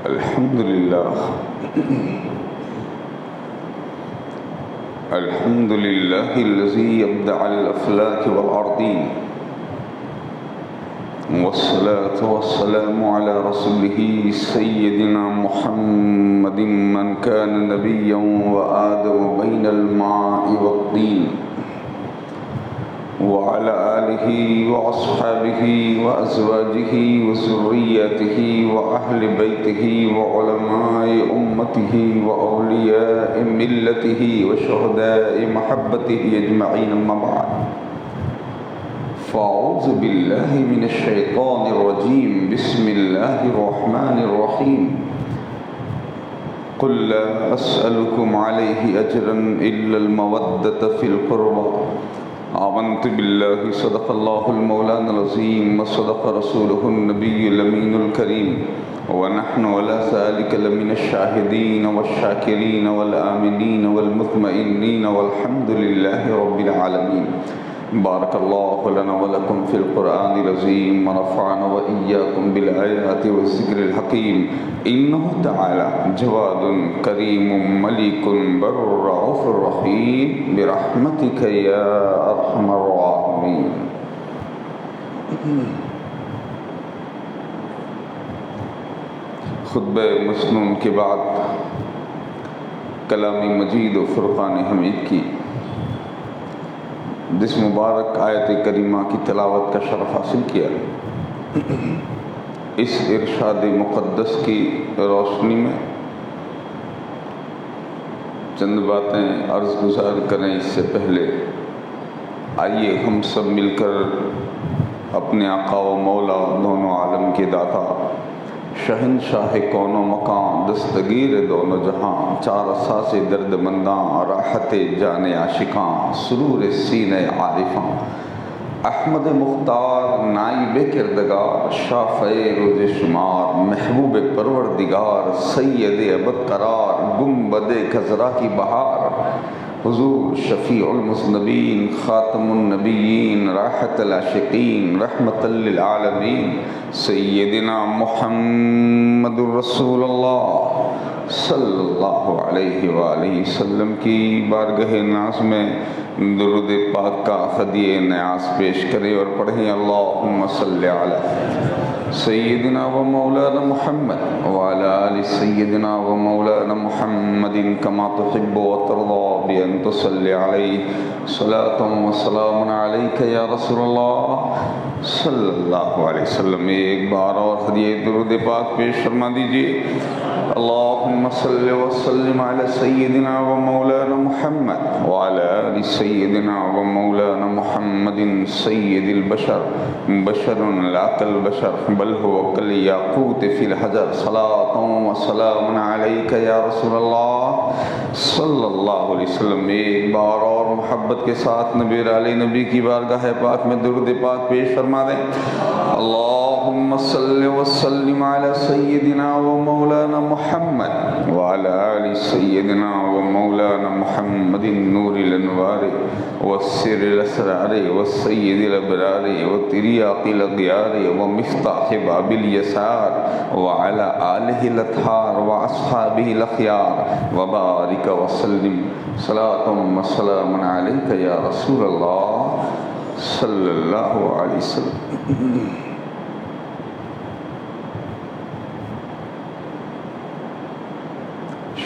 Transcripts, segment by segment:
الحمد لله الذي يبدع الأفلاك والأرضين، والصلاة والسلام على رسوله سيدنا محمد من كان نبيا وآدم بين الماء والطين، وعلى آله وأصحابه وأزواجه وذرياته وأهل بيته وعلماء أمته وأولياء ملته وشهداء محبته أجمعين، أما بعد، فأعوذ بالله من الشيطان الرجيم، بسم الله الرحمن الرحيم. قل لا أسألكم عليه أجرا إلا المودة في القربى. آمنت بالله، صدق الله المولانا العظيم، وصدق رسوله النبي الأمين الكريم، ونحن على ذلك لمن الشاهدين والشاكرين والآمنين والمطمئنين، والحمد لله رب العالمين. بارك الله لنا ولكم في القرآن العظيم، ونفعنا وإياكم بالآيات والذكر الحكيم. إنه تعالى جواد كريم مليك بر رؤوف رحيم، برحمتك يا أرحم الراحمين. خطبہ مسنون کے بعد کلام مجید و فرقان حمید کی جس مبارک آیت کریمہ کی تلاوت کا شرف حاصل کیا، اس ارشاد مقدس کی روشنی میں چند باتیں عرض گزار کریں۔ اس سے پہلے آئیے ہم سب مل کر اپنے آقا و مولا، دونوں عالم کے داتا، شہنشاہ کون و مکان، دستگیر دونوں جہاں، چار اساس درد منداں، راحت جان عاشقاں، سرور سینہ عارفاں، احمد مختار نائب کردگار، شافع روز شمار، محبوب پروردگار، سید ابد قرار، گنبد خضرا کی بہار، حضور شفیع المذنبین، خاتم النبیین، راحت العاشقین، رحمت للعالمین، سیدنا محمد رسول اللہ صلی اللہ علیہ وآلہ وسلم کی بارگاہ ناز میں درود پاک کا ہدیہ نیاز پیش کرے اور پڑھیں۔ اللہم صلی علی سیدنا و مولانا محمد وعلی آل سیدنا و مولانا محمد کما تحب و ترضى بأن تصلی علیہ صلاة و سلام علیک یا رسول اللہ صلی اللہ علیہ وسلم۔ ایک بار اور ہدیہ درود پاک پیش فرما دیجئے۔ اللہم صلی وسلم علی سیدنا و مولانا محمد وعلی آل سیدنا و مولانا محمد سید البشر، بشر لا کالبشر بل هو کالیاقوت فی الحجر، صلاة و سلام علیک یا رسول اللہ صلی اللہ علیہ وسلم۔ ایک بار اور محبت کے ساتھ نبی علی نبی کی بارگاہ پاک میں درود پاک پیش فرما دیں۔ اللہم صلی وسلم علی سیدنا و مولانا محمد وعلی آل سیدنا و مولانا محمد نور الانوار والسر الاسرار والسید الابرار وتریاق الاغیار ومفتاح باب الیسار وعلی آلہ الاطہار واصحابہ الاخیار وبارک وسلم، صلاۃ و سلام علیک یا رسول اللہ صلی اللہ علیہ وسلم۔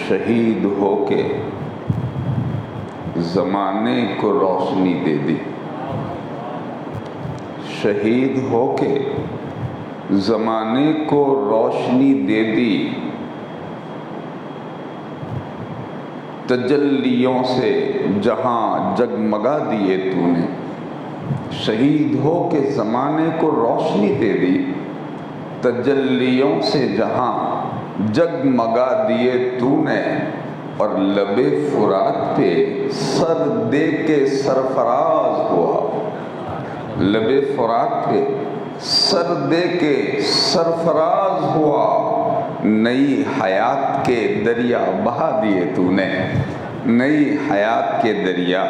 شہید ہو کے زمانے کو روشنی دے دی، شہید ہو کے زمانے کو روشنی دے دی، تجلیوں سے جہاں جگمگا دیے تو نے۔ شہید ہو کے زمانے کو روشنی دے دی، تجلیوں سے جہاں جگمگا دیے تو نے، اور لب فرات پہ سر دے کے سرفراز ہوا، لب فرات پہ سر دے کے سرفراز ہوا، نئی حیات کے دریا بہا دیے تو نے، نئی حیات کے دریا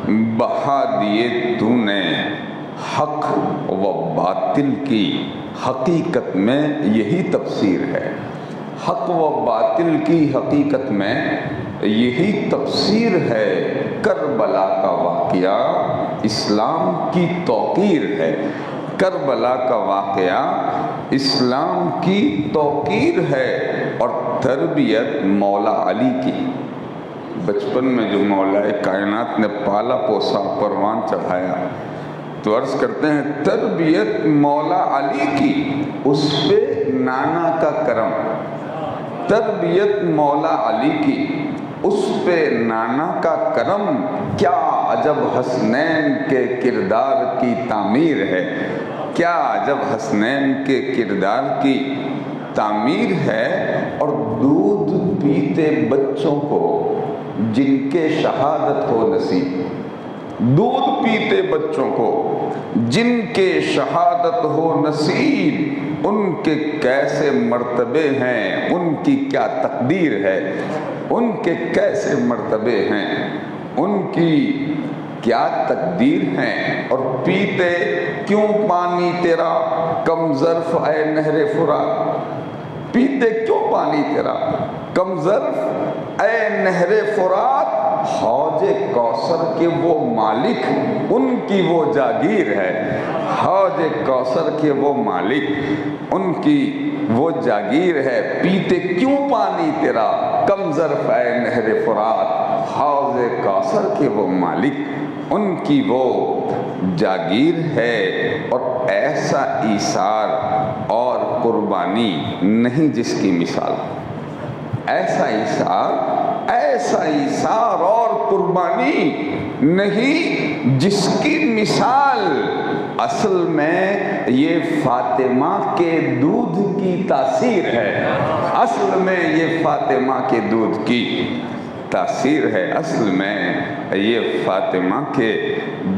بہا دیے تو نے۔ حق و باطل کی حقیقت میں یہی تفسیر ہے، حق و باطل کی حقیقت میں یہی تفسیر ہے۔ کربلا کا واقعہ اسلام کی توقیر ہے، کربلا کا واقعہ اسلام کی توقیر ہے اور تربیت مولا علی کی۔ بچپن میں جو مولا کائنات نے پالا پوسا، پروان چڑھایا، تو عرض کرتے ہیں تربیت مولا علی کی، اس پہ نانا کا کرم۔ تربیت مولا علی کی، اس پہ نانا کا کرم، کیا عجب حسنین کے کردار کی تعمیر ہے، کیا عجب حسنین کے کردار کی تعمیر ہے۔ اور دودھ پیتے بچوں کو جن کے شہادت ہو نصیب، دودھ پیتے بچوں کو جن کے شہادت ہو نصیب، ان کے کیسے مرتبے ہیں، ان کی کیا تقدیر ہے، ان کے کیسے مرتبے ہیں، ان کی کیا تقدیر ہیں۔ اور پیتے کیوں پانی تیرا کم ظرف اے نہر فرات، پیتے کیوں پانی تیرا کم ظرف اے نہر فرات، حوض کوثر کے وہ مالک، ان کی وہ جاگیر ہے۔ حوض کوثر کے وہ مالک، ان کی وہ جاگیر ہے۔ پیتے کیوں پانی تیرا کم ظرف اے نہر فرات، حوض کوثر کے وہ مالک، ان کی وہ جاگیر ہے۔ اور ایسا ایثار اور قربانی نہیں جس کی مثال، ایسا ایثار اور قربانی نہیں جس کی مثال۔ اصل میں یہ فاطمہ کے دودھ کی تاثیر ہے، اصل میں یہ فاطمہ کے دودھ کی تاثیر ہے، اصل میں یہ فاطمہ کے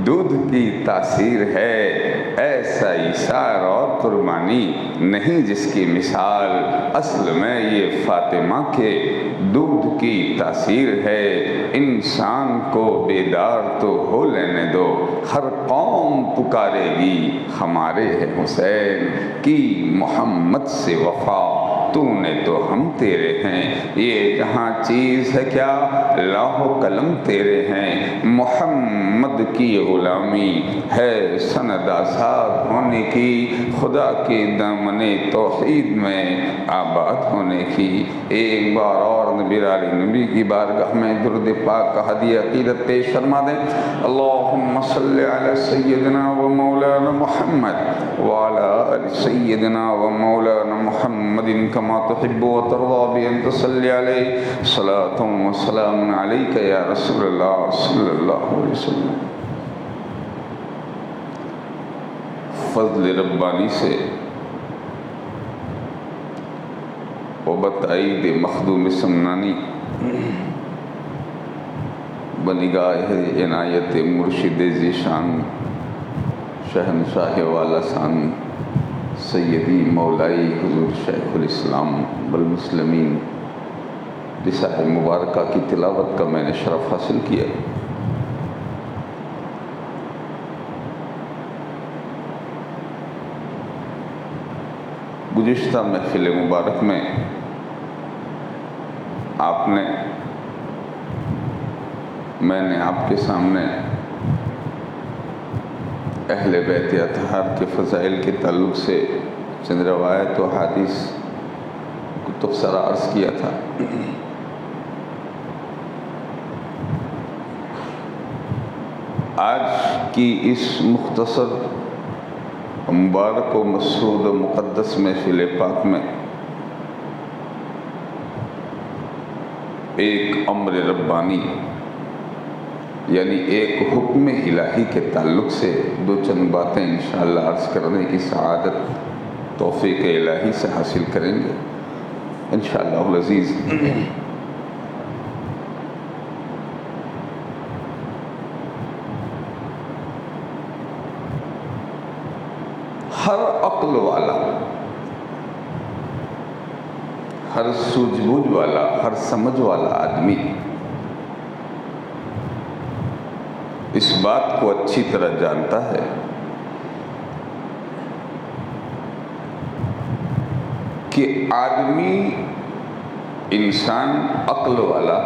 دودھ کی تاثیر ہے۔ ایسا ایثار اور قربانی نہیں جس کی مثال، اصل میں یہ فاطمہ کے دودھ کی تاثیر ہے۔ انسان کو بیدار تو ہو لینے دو، ہر قوم پکارے گی ہمارے ہے حسین کی محمد سے وفا، تو نے تو ہم تیرے ہیں۔ یہ جہاں چیز ہے کیا لوح و قلم تیرے ہیں، محمد کی غلامی ہے سند آزاد ہونے کی، خدا کے دامن توحید میں آباد ہونے کی۔ ایک بار اور نبی علی نبی کی بارگاہ میں درود پاک کا ہدیہ عقیدت پیش فرما دیں۔ اللہم صلی علی سیدنا و مولانا محمد وعلی آل سیدنا و مولانا محمد کما تحب و ترضى بأن تصلی علیہ صلاة و سلام علیک یا رسول اللہ صلی اللہ علیہ وسلم۔ فضل ربانی سے و بتائید مخدوم سمنانی بنگاہ عنایت مرشد ذیشان شہنشاہ والا سان سیدی مولائی حضور شیخ الاسلام والمسلمین رسالہ مبارکہ کی تلاوت کا میں نے شرف حاصل کیا۔ گزشتہ محفل مبارک میں میں نے آپ کے سامنے اہل بیت اطہار کے فضائل کے تعلق سے چند روایت و حدیث کو تبصرہ عرض کیا تھا۔ آج کی اس مختصر مبارک و مسعود و مقدس محفل پاک میں ایک امر ربانی یعنی ایک حکم الہی کے تعلق سے دو چند باتیں انشاءاللہ عرض کرنے کی سعادت توفیق الہی سے حاصل کریں گے انشاءاللہ العزیز۔ ہر عقل والا، ہر سوجھ بوجھ والا، ہر سمجھ والا آدمی اس بات کو اچھی طرح جانتا ہے کہ آدمی انسان عقل والا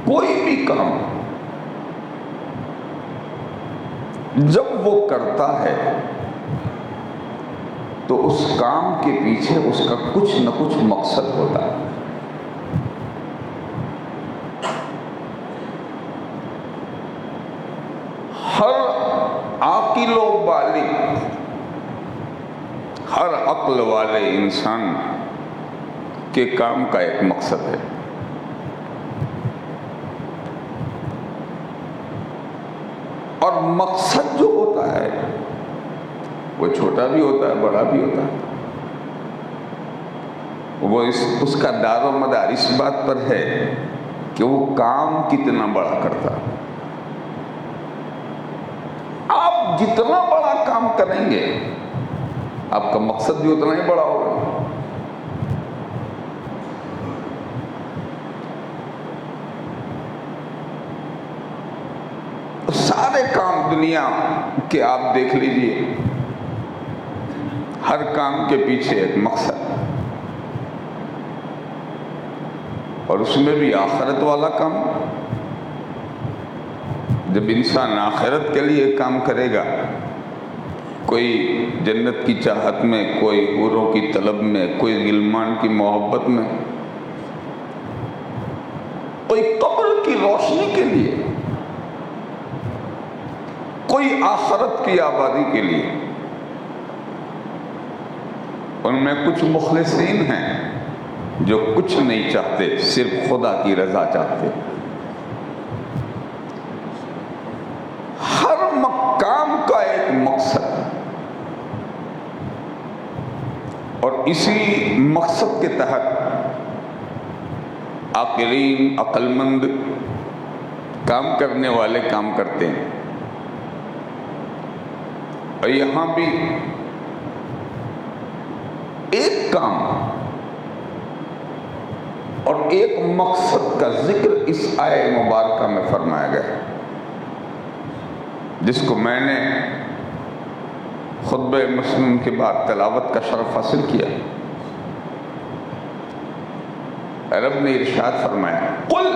کوئی بھی کام جب وہ کرتا ہے تو اس کام کے پیچھے اس کا کچھ نہ کچھ مقصد ہوتا ہے. ہر عاقل و بالغ، ہر عقل والے انسان کے کام کا ایک مقصد ہے. اور مقصد جو ہوتا ہے وہ چھوٹا بھی ہوتا ہے، بڑا بھی ہوتا ہے. وہ اس کا دار و مدار اس بات پر ہے کہ وہ کام کتنا بڑا کرتا ہے. آپ جتنا بڑا کام کریں گے آپ کا مقصد بھی اتنا ہی بڑا ہوگا. سارے کام دنیا کے آپ دیکھ لیجئے، ہر کام کے پیچھے ایک مقصد، اور اس میں بھی آخرت والا کام. جب انسان آخرت کے لیے کام کرے گا، کوئی جنت کی چاہت میں، کوئی حوروں کی طلب میں، کوئی غلمان کی محبت میں، کوئی قبر کی روشنی کے لیے، کوئی آخرت کی آبادی کے لیے. ان میں کچھ مخلصین ہیں جو کچھ نہیں چاہتے، صرف خدا کی رضا چاہتے. ہر کام کا ایک مقصد، اور اسی مقصد کے تحت عاقلین، عقل مند کام کرنے والے کام کرتے ہیں. اور یہاں بھی ایک کام اور ایک مقصد کا ذکر اس آیہ مبارکہ میں فرمایا گیا، جس کو میں نے خطبہ مسلم کے بعد تلاوت کا شرف حاصل کیا. رب نے ارشاد فرمایا، قل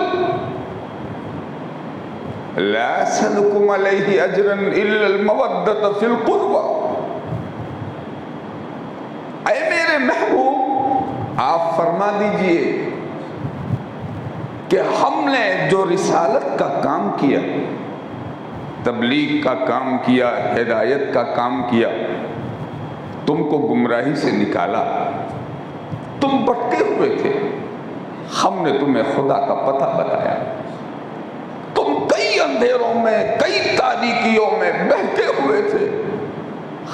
لا اسألكم علیہ اجرا الا المودۃ فی القربى. اے میرے محبوب، آپ فرما دیجئے کہ ہم نے جو رسالت کا کام کیا، تبلیغ کا کام کیا، ہدایت کا کام کیا، تم کو گمراہی سے نکالا، تم بھٹکے ہوئے تھے، ہم نے تمہیں خدا کا پتہ بتایا، تم کئی اندھیروں میں، کئی تاریکیوں میں بہتے ہوئے تھے،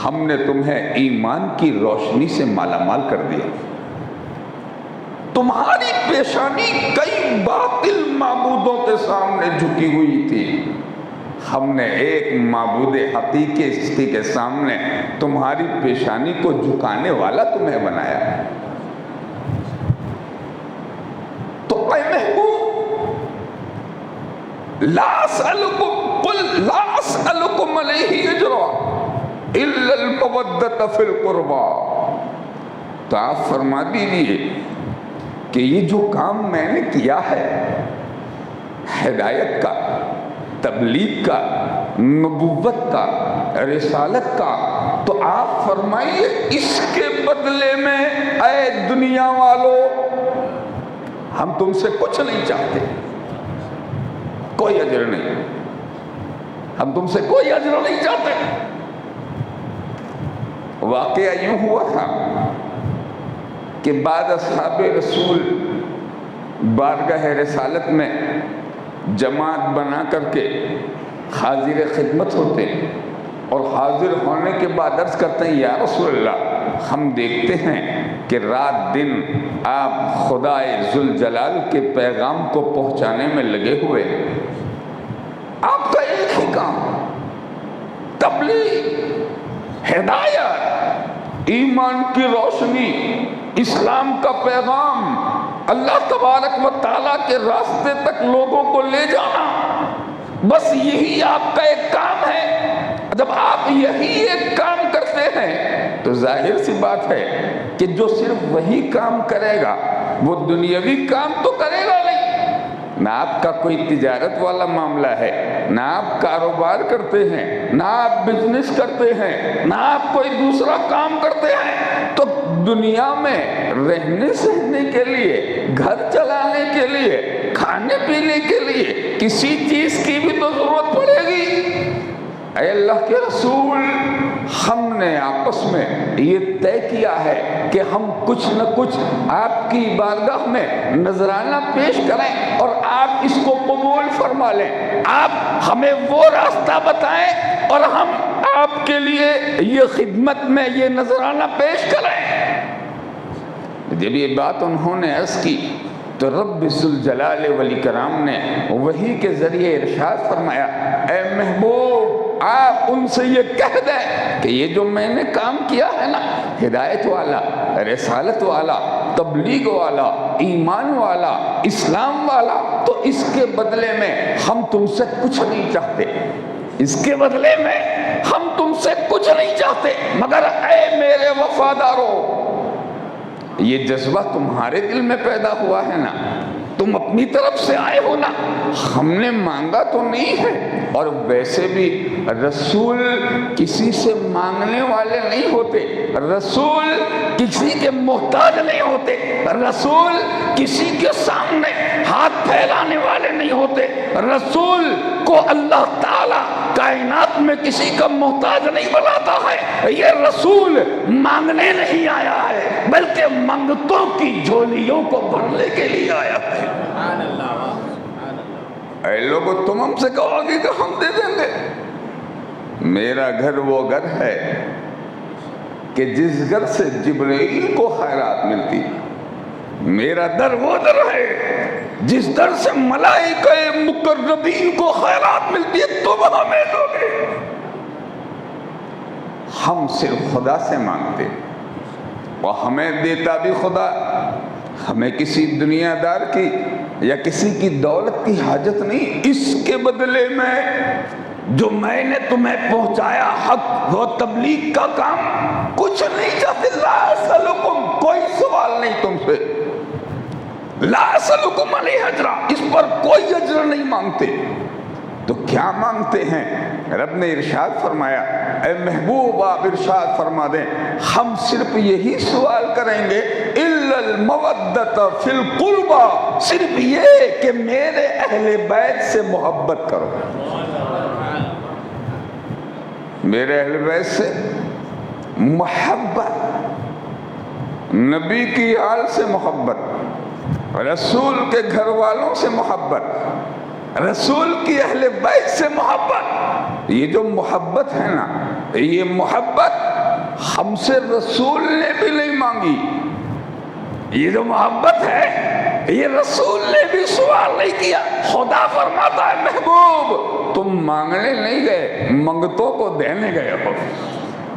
ہم نے تمہیں ایمان کی روشنی سے مالا مال کر دیا. تمہاری پیشانی کئی باطل معبودوں کے سامنے جھکی ہوئی تھی، ہم نے ایک معبود حقیقی کے سامنے تمہاری پیشانی کو جھکانے والا تمہیں بنایا. تو اے محبوب، لا اسألکم، قل لا اسألکم علیہ اجرا الا المودۃ فی القربى. تو آپ فرما دیجیے کہ یہ جو کام میں نے کیا ہے، ہدایت کا، تبلیغ کا، نبوت کا، رسالت کا، تو آپ فرمائیے اس کے بدلے میں اے دنیا والوں، ہم تم سے کچھ نہیں چاہتے، کوئی اجر نہیں، ہم تم سے کوئی اجر نہیں چاہتے. واقعہ یوں ہوا تھا کہ بعد اصحاب رسول بارگاہ رسالت میں جماعت بنا کر کے حاضر خدمت ہوتے، اور حاضر ہونے کے بعد عرض کرتے ہیں، یا رسول اللہ، ہم دیکھتے ہیں کہ رات دن آپ خدائے ذوالجلال کے پیغام کو پہنچانے میں لگے ہوئے ہیں، آپ کا ایک ہی کام تبلیغ، ہدایت، ایمان کی روشنی، اسلام کا پیغام، اللہ تبارک و تعالیٰ کے راستے تک لوگوں کو لے جانا، بس یہی آپ کا ایک کام ہے. جب آپ یہی ایک کام کرتے ہیں تو ظاہر سی بات ہے کہ جو صرف وہی کام کرے گا وہ دنیاوی کام تو کرے گا نہیں. نہ آپ کا کوئی تجارت والا معاملہ ہے، نہ آپ کاروبار کرتے ہیں، نہ آپ بزنس کرتے ہیں، نہ آپ کوئی دوسرا کام کرتے ہیں، تو دنیا میں رہنے سہنے کے لیے، گھر چلانے کے لیے، کھانے پینے کے لیے کسی چیز کی بھی تو ضرورت پڑے گی. اے اللہ کے رسول، ہم نے آپس میں یہ طے کیا ہے کہ ہم کچھ نہ کچھ آپ کی بارگاہ میں نذرانہ پیش کریں اور آپ اس کو قبول فرما لیں. آپ ہمیں وہ راستہ بتائیں اور ہم آپ کے لیے یہ خدمت میں یہ نذرانہ پیش کریں. جب یہ بات انہوں نے عرض کی تو رب ذوالجلال والاکرام نے وحی کے ذریعے ارشاد فرمایا، اے محبوب آپ ان سے یہ کہہ دیں کہ یہ جو میں نے کام کیا ہے نا، ہدایت والا، رسالت والا، تبلیغ والا، ایمان والا، اسلام والا، تو اس کے بدلے میں ہم تم سے کچھ نہیں چاہتے. اس کے بدلے میں ہم تم سے کچھ نہیں چاہتے مگر اے میرے وفادارو، یہ جذبہ تمہارے دل میں پیدا ہوا ہے نا، تم اپنی طرف سے آئے ہو نا، ہم نے مانگا تو نہیں ہے. اور ویسے بھی رسول کسی سے مانگنے والے نہیں ہوتے، رسول کسی کے محتاج نہیں ہوتے، رسول کسی کے سامنے ہاتھ پھیلانے والے نہیں ہوتے. رسول کو اللہ تعالی کائنات میں کسی کا محتاج نہیں بناتا ہے. یہ رسول مانگنے نہیں آیا ہے بلکہ منگتوں کی جھولیوں کو بھرنے کے لیے آیا ہے. اے لوگو، تم ہم سے کہو گے کہ ہم دے دیں گے. میرا گھر وہ گھر ہے کہ جس گھر سے جبرائیل کو خیرات ملتی. میرا در وہ در ہے جس در سے ملائکہ مقربین کو خیرات ملتی ہے. تم ہمیں دو گے. ہم صرف خدا سے مانگتے اور ہمیں دیتا بھی خدا. ہمیں کسی دنیا دار کی یا کسی کی دولت کی حاجت نہیں. اس کے بدلے میں جو میں نے تمہیں پہنچایا حق و تبلیغ کا کام، کچھ نہیں چاہتے. لا اسألکم، کوئی سوال نہیں تم سے. لا اسألکم علیہ اجرا، اس پر کوئی اجر نہیں مانگتے. تو کیا مانگتے ہیں؟ رب نے ارشاد فرمایا، اے محبوب آپ ارشاد فرما دیں، ہم صرف یہی سوال کریں گے الا المودۃ فی القربى، صرف یہ کہ میرے اہل بیت سے محبت کرو. میرے اہل بیت سے محبت، نبی کی آل سے محبت، رسول کے گھر والوں سے محبت، رسول کی اہل بیت سے محبت. یہ جو محبت ہے نا، یہ محبت ہم سے رسول نے بھی نہیں مانگی. یہ جو محبت ہے یہ رسول نے بھی سوال نہیں کیا. خدا فرماتا ہے محبوب تم مانگنے نہیں گئے، منگتوں کو دینے گئے ہو.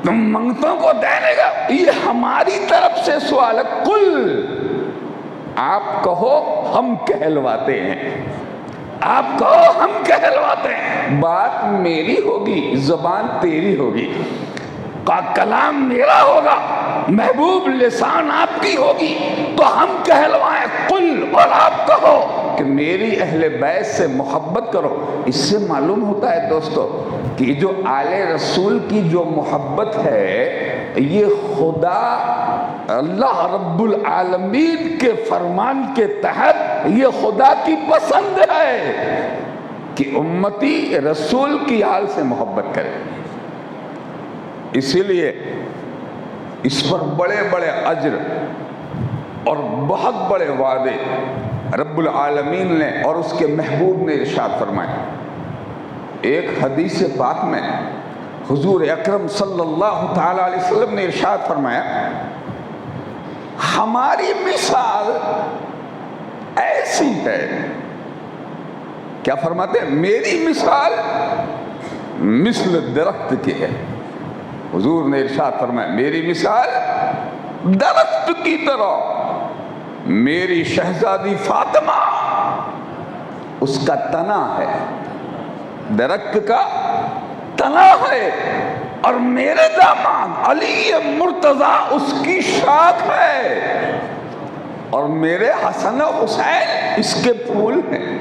تم منگتوں کو دینے گئے، یہ ہماری طرف سے سوال ہے. کل آپ کہو ہم کہلواتے ہیں، آپ کہو ہم کہلواتے ہیں. بات میری ہوگی، زبان تیری ہوگی، کلام میرا ہوگا، محبوب لسان آپ کی ہوگی، تو ہم کہلوائیں قل، اور آپ کہو کہ میری اہل بیت سے محبت کرو. اس سے معلوم ہوتا ہے دوستو کہ جو آل رسول کی جو محبت ہے یہ خدا اللہ رب العالمین کے فرمان کے تحت یہ خدا کی پسند ہے کہ امتی رسول کی آل سے محبت کرے. اسی لیے اس پر بڑے بڑے اجر اور بہت بڑے وعدے رب العالمین نے اور اس کے محبوب نے ارشاد فرمائے. ایک حدیث پاک میں حضور اکرم صلی اللہ تعالی علیہ وسلم نے ارشاد فرمایا، ہماری مثال ایسی ہے. کیا فرماتے ہیں؟ میری مثال مثل درخت کی ہے. حضور نے ارشاد فرمایا میری مثال درخت کی طرح. میری شہزادی فاطمہ اس کا تنا ہے، درخت کا تنا ہے، اور میرے داماد علی مرتضیٰ اس کی شاخ ہے، اور میرے حسن و حسین اس کے پھول ہیں۔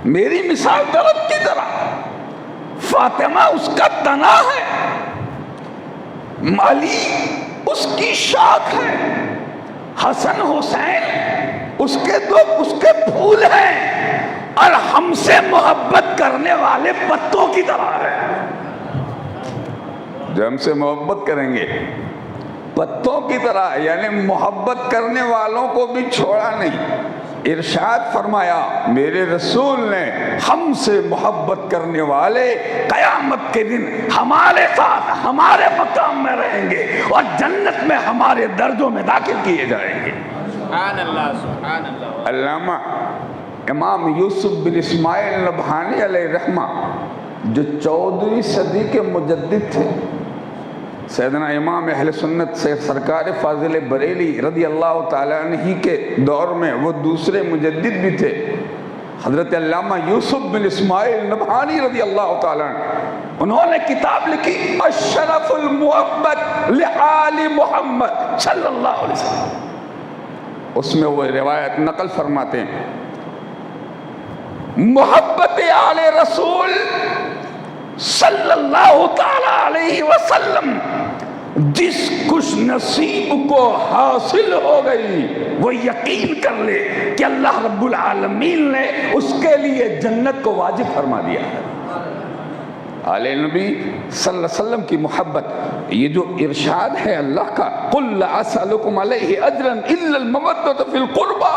میری مثال درخت کی طرح، فاطمہ اس کا تنا ہے، علی اس کی شاخ ہے، حسن حسین اس کے پھول ہیں، اور ہم سے محبت کرنے والے پتوں کی طرح ہے۔ جو ہم سے محبت کریں گے پتوں کی طرح، یعنی محبت کرنے والوں کو بھی چھوڑا نہیں۔ ارشاد فرمایا میرے رسول نے ہم سے محبت کرنے والے قیامت کے دن ہمارے ساتھ ہمارے مقام میں رہیں گے اور جنت میں ہمارے درجوں میں داخل کیے جائیں گے۔ سبحان اللہ سبحان اللہ۔ علامہ امام یوسف بن اسماعیل نبہانی علیہ رحمہ جو 14ویں صدی کے مجدد تھے، سیدنا امام اہل سنت سے سرکار فاضل بریلی رضی اللہ تعالیٰ عنہ کے دور میں وہ دوسرے مجدد بھی تھے، حضرت علامہ یوسف بن اسماعیل نبہانی رضی اللہ تعالیٰ عنہ، انہوں نے کتاب لکھی الشرف المحبت لآل محمد صلی اللہ علیہ وسلم۔ اس میں وہ روایت نقل فرماتے ہیں، محبت آل رسول صلی اللہ تعالی علیہ وسلم جس خوش نصیب کو حاصل ہو گئی وہ یقین کر لے کہ اللہ رب العالمین نے اس کے لیے جنت کو واجب فرما دیا ہے۔ آل نبی صلی اللہ علیہ وسلم کی محبت، یہ جو ارشاد ہے اللہ کا قُلْ لَا أَسْأَلُكُمْ عَلَيْهِ أَجْرًا إِلَّا الْمَوَدَّةَ فِي الْقُرْبَى،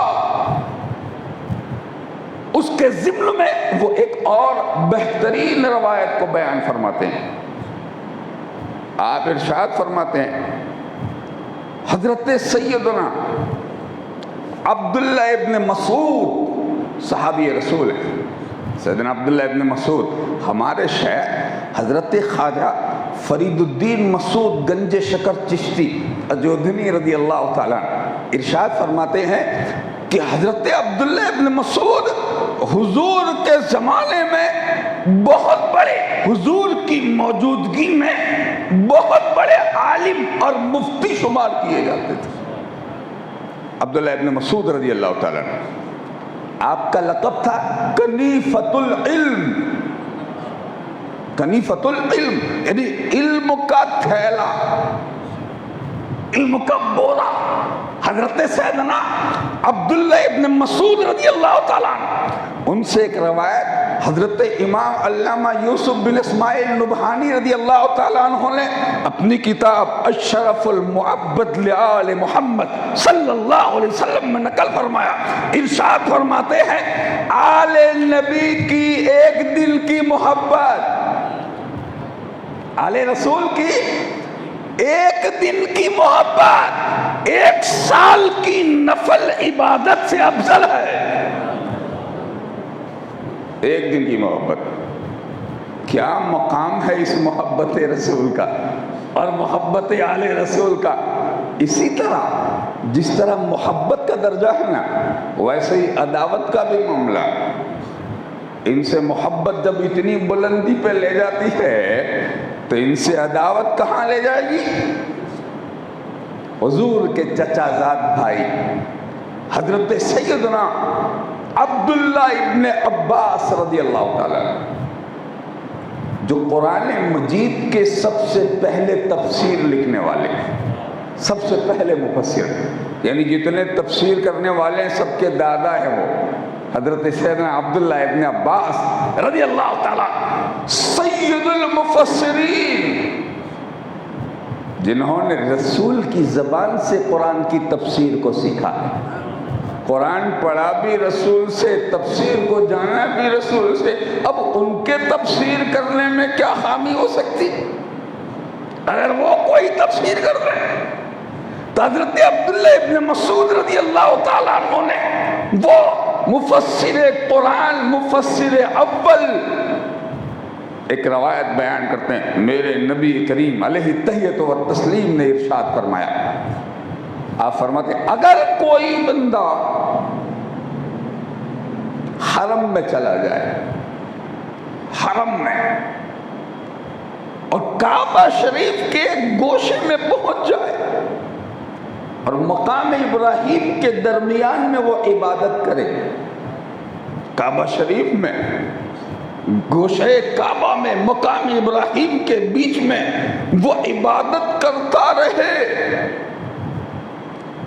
اس کے ضمن میں وہ ایک اور بہترین روایت کو بیان فرماتے ہیں۔ آپ ارشاد فرماتے ہیں حضرت سیدنا عبداللہ ابن مسعود صحابی رسول ہیں، سیدنا عبداللہ ابن مسعود ہمارے شیخ حضرت خواجہ فرید الدین مسعود گنج شکر چشتی اجودھنی رضی اللہ تعالیٰ ارشاد فرماتے ہیں کہ حضرت عبداللہ ابن مسعود حضور کے زمانے میں بہت بڑے، حضور کی موجودگی میں بہت بڑے عالم اور مفتی شمار کیے جاتے تھے۔ عبداللہ ابن مسعود رضی اللہ تعالیٰ آپ کا لقب تھا کنیفۃ العلم، کنیفۃ العلم یعنی علم کا تھیلا، علم کا بولا۔ حضرت سیدنا عبداللہ ابن مسعود رضی اللہ تعالیٰ ان سے ایک روایت حضرت امام علامہ یوسف بن اسماعیل نبہانی رضی اللہ تعالیٰ عنہ نے اپنی کتاب الشرف المعبد لآل محمد صلی اللہ علیہ وسلم میں نقل فرمایا۔ ارشاد فرماتے ہیں آل نبی کی ایک دل کی محبت، آل رسول کی ایک دن کی محبت 1 سال کی نفل عبادت سے افضل ہے۔ ایک دن کی محبت، کیا مقام ہے اس محبت رسول کا اور محبت آل رسول کا۔ اسی طرح جس طرح محبت کا درجہ ہے نا، ویسے ہی عداوت کا بھی معاملہ۔ ان سے محبت جب اتنی بلندی پہ لے جاتی ہے تو ان سے عداوت کہاں لے جائے گی؟ حضور کے چچا زاد بھائی حضرت سیدنا عبداللہ ابن عباس رضی اللہ تعالیٰ جو قرآن مجید کے سب سے پہلے تفسیر لکھنے والے، سب سے پہلے مفسر، یعنی جتنے تفسیر کرنے والے ہیں سب کے دادا ہیں وہ حضرت سیدنا عبداللہ ابن عباس رضی اللہ تعالیٰ، سید المفسرین، جنہوں نے رسول کی زبان سے قرآن کی تفسیر کو سیکھا ہے۔ قرآن پڑھا بھی رسول سے، تفسیر کو جانا بھی رسول سے، اب ان کے تفسیر کرنے میں کیا خامی ہو سکتی؟ اگر وہ کوئی تفسیر کر رہے ہیں تو حضرت عبداللہ ابن مسعود رضی اللہ تعالیٰ عنہ نے وہ مفسر قرآن، مفسر اول، ایک روایت بیان کرتے ہیں میرے نبی کریم علیہ التحیۃ و تسلیم نے ارشاد فرمایا، آپ فرماتے ہیں اگر کوئی بندہ حرم میں چلا جائے، حرم میں اور کعبہ شریف کے ایک گوشے میں پہنچ جائے اور مقام ابراہیم کے درمیان میں وہ عبادت کرے. کعبہ شریف میں گوشے کعبہ میں مقام ابراہیم کے بیچ میں وہ عبادت کرتا رہے،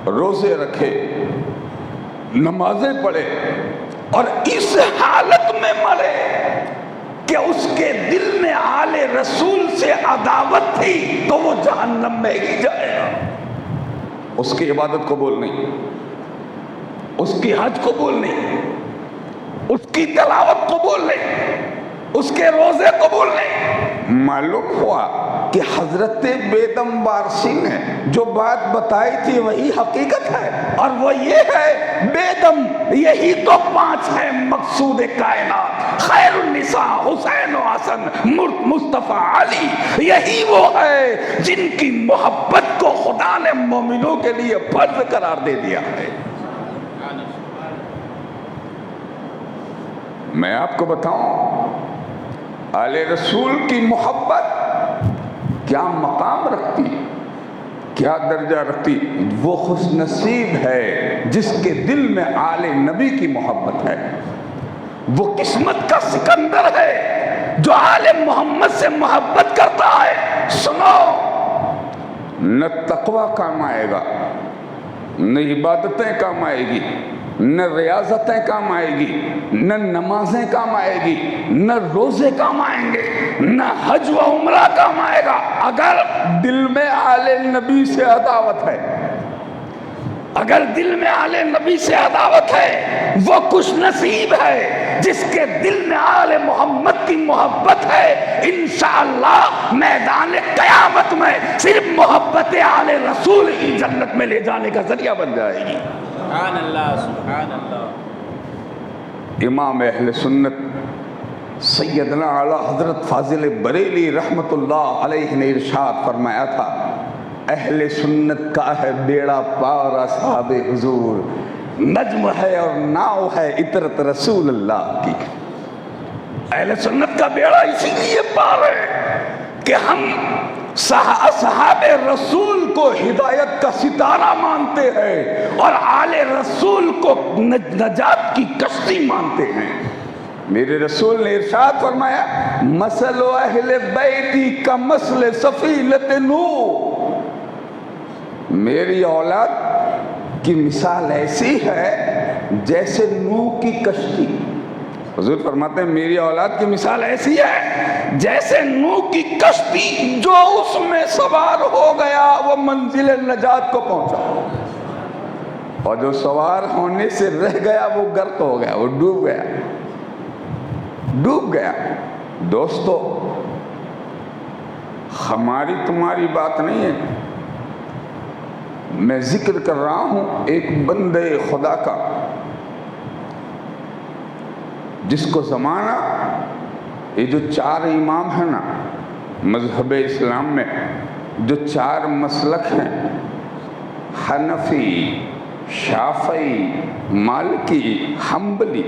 روزے رکھے، نمازیں پڑھے، اور اس حالت میں مرے کہ اس کے دل میں آل رسول سے عداوت تھی تو وہ جہنم میں ہی جائے گا. اس کی عبادت قبول نہیں، اس کی حج قبول نہیں، اس کی تلاوت قبول نہیں، اس کے روزے قبول نہیں. معلوم ہوا کہ حضرت بیدم بارسی نے جو بات بتائی تھی وہی حقیقت ہے، اور وہ یہ ہے بیدم یہی تو 5 ہے مقصود کائنات، خیر النساء حسین و حسن مصطفیٰ علی، یہی وہ ہے جن کی محبت کو خدا نے مومنوں کے لیے فرض قرار دے دیا ہے. میں آپ کو بتاؤں آل رسول کی محبت کیا مقام رکھتی، کیا درجہ رکھتی. وہ خوش نصیب ہے جس کے دل میں آل نبی کی محبت ہے، وہ قسمت کا سکندر ہے جو آل محمد سے محبت کرتا ہے. سنو، نہ تقوی کام آئے گا، نہ عبادتیں کام آئے گی، نہ ریاضتیں کام آئے گی، نہ نمازیں کام آئے گی، نہ روزے کام آئیں گے، نہ حج و عمرہ کام آئے گا اگر دل میں آل نبی سے عداوت ہے. اگر دل میں آل نبی سے عداوت ہے وہ خوش نصیب ہے جس کے دل میں آل محمد کی محبت ہے. انشاءاللہ میدان قیامت میں صرف محبت آل رسول ہی جنت میں لے جانے کا ذریعہ بن جائے گی. سبحان اللہ سبحان اللہ. امام اہل سنت سیدنا اعلی حضرت فاضل بریلی رحمت اللہ علیہ نے ارشاد فرمایا تھا، اہل سنت کا ہے بیڑا پار اصحاب حضور، نجم ہے اور ناؤ ہے اطرت رسول اللہ کی. اہل سنت کا بیڑا اسی لیے پار ہے کہ ہم اصحاب رسول کو ہدایت کا ستارہ مانتے ہیں اور آل رسول کو نجات کی کشتی مانتے ہیں. میرے رسول نے ارشاد فرمایا، مثل اہل بیتی کا مثل سفینۃ نوح، میری اولاد کی مثال ایسی ہے جیسے نوح کی کشتی. حضور فرماتے ہیں میری اولاد کی مثال ایسی ہے جیسے نوح کی کشتی، جو اس میں سوار ہو گیا وہ منزل نجات کو پہنچا، اور جو سوار ہونے سے رہ گیا وہ غرق ہو گیا، وہ ڈوب گیا، ڈوب گیا. دوستو، ہماری تمہاری بات نہیں ہے، میں ذکر کر رہا ہوں ایک بندے خدا کا جس کو زمانہ، یہ جو 4 امام ہیں نا مذہب اسلام میں، جو 4 مسلک ہیں، حنفی، شافعی، مالکی، حنبلی،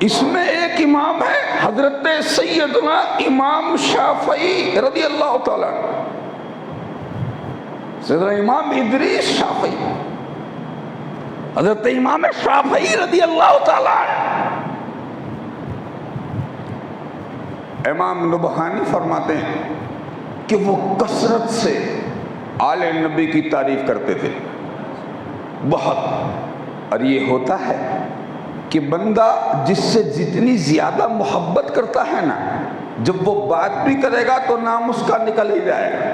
اس میں ایک امام ہے حضرت سیدنا امام شافعی رضی اللہ تعالیٰ عنہ، سیدنا امام ادریس شافعی، حضرت امام شافعی رضی اللہ تعالیٰ عنہ. امام نبہانی فرماتے ہیں کہ وہ کثرت سے آل نبی کی تعریف کرتے تھے بہت. اور یہ ہوتا ہے کہ بندہ جس سے جتنی زیادہ محبت کرتا ہے نا، جب وہ بات بھی کرے گا تو نام اس کا نکل ہی جائے گا،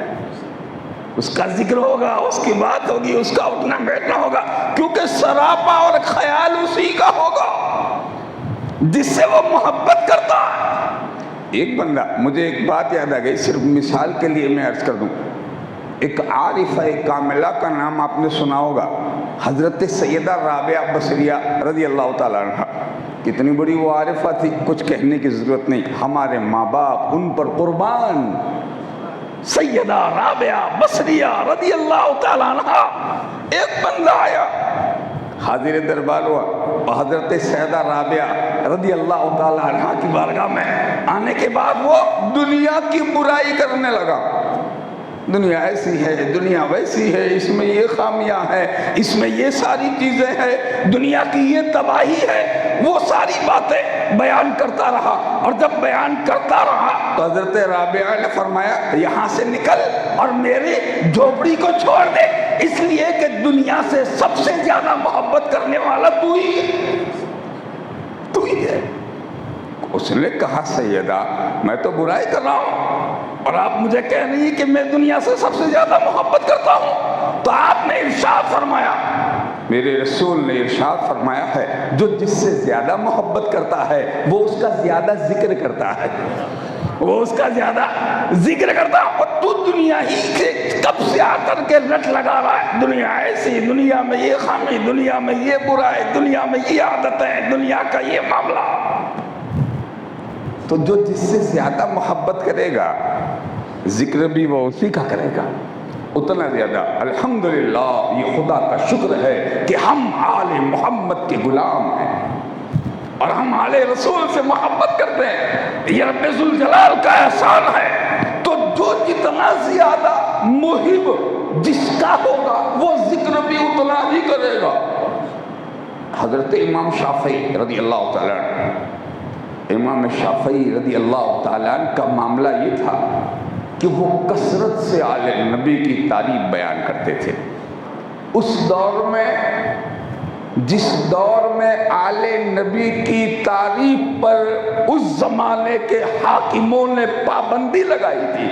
اس کا ذکر ہوگا، اس کی بات ہوگی، اس کا اٹھنا بیٹھنا ہوگا، کیونکہ سراپا اور خیال اسی کا ہوگا جس سے وہ محبت کرتا ہے. ایک بندہ، مجھے ایک بات یاد آ گئی، صرف مثال کے لیے میں عرض کر دوں. ایک عارفہ کاملہ کا نام آپ نے سنا ہوگا، حضرت سیدہ رابعہ بصریہ رضی اللہ تعالیٰ عنہ. کتنی بڑی وہ عارفہ تھی، کچھ کہنے کی ضرورت نہیں، ہمارے ماں باپ ان پر قربان. سیدہ رابعہ بصریہ رضی اللہ تعالیٰ عنہ. ایک بندہ آیا، حاضر دربار ہوا، اور حضرت سیدہ رابعہ رضی اللہ تعالی عنہ کی بارگاہ میں آنے کے بعد وہ دنیا کی برائی کرنے لگا. دنیا ایسی ہے، دنیا ویسی ہے، اس میں یہ خامیاں ہے، اس میں یہ ساری چیزیں ہیں، دنیا کی یہ تباہی ہے. وہ ساری باتیں بیان کرتا رہا، اور جب بیان کرتا رہا تو حضرت رابعہ نے فرمایا یہاں سے نکل اور میری جھوپڑی کو چھوڑ دے، اس لیے کہ دنیا سے سب سے زیادہ محبت کرنے والا تو ہی ہے، تو ہی ہے. اس نے کہا سیدہ میں تو برائی کر رہا ہوں اور آپ مجھے کہہ رہی ہیں کہ میں دنیا سے سب سے زیادہ محبت کرتا ہوں. تو آپ نے ارشاد فرمایا، میرے رسول نے ارشاد فرمایا ہے جو جس سے زیادہ محبت کرتا ہے وہ اس کا زیادہ ذکر کرتا ہے، وہ اس کا زیادہ ذکر کرتا ہے. اور تو دنیا ہی سے کب سے آ کر کے رٹ لگا رہا ہے، دنیا ایسی، دنیا میں یہ خامی، دنیا میں یہ برائی، دنیا میں یہ عادتیں، دنیا کا یہ معاملہ. تو جو جس سے زیادہ محبت کرے گا ذکر بھی وہ اسی کا کرے گا اتنا زیادہ. الحمدللہ یہ خدا کا شکر ہے کہ ہم آل محمد کے غلام ہیں اور ہم آل رسول سے محبت کرتے ہیں. یہ رب ذوالجلال کا احسان ہے. تو جو جتنا زیادہ محب جس کا ہوگا وہ ذکر بھی اتنا ہی کرے گا. حضرت امام شافعی رضی اللہ تعالیٰ عنہ، امام شافعی رضی اللہ تعالیٰ عنہ کا معاملہ یہ تھا کہ وہ کثرت سے آل نبی کی تعریف بیان کرتے تھے. اس دور میں، جس دور میں آل نبی کی تعریف پر اس زمانے کے حاکموں نے پابندی لگائی تھی،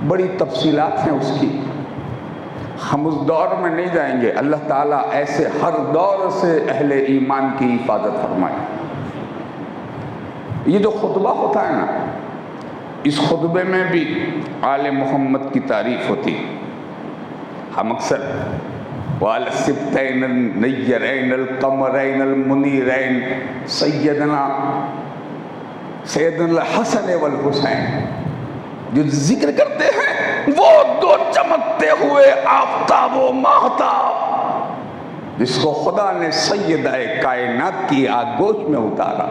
بڑی تفصیلات ہیں اس کی، ہم اس دور میں نہیں جائیں گے. اللہ تعالیٰ ایسے ہر دور سے اہل ایمان کی حفاظت فرمائے. یہ جو خطبہ ہوتا ہے نا، اس خطبے میں بھی آل محمد کی تعریف ہوتی. ہم اکثر وَعَلَى السِّبْتَيْنِ النَّيَّرَيْنِ الْقَمَرَيْنِ الْمُنِيرَيْنِ سیدنا الحسن والحسین جو ذکر کرتے ہیں، وہ دو چمکتے ہوئے آفتاب و ماہتاب جس کو خدا نے سیدہ کائنات کی آگوش میں اتارا،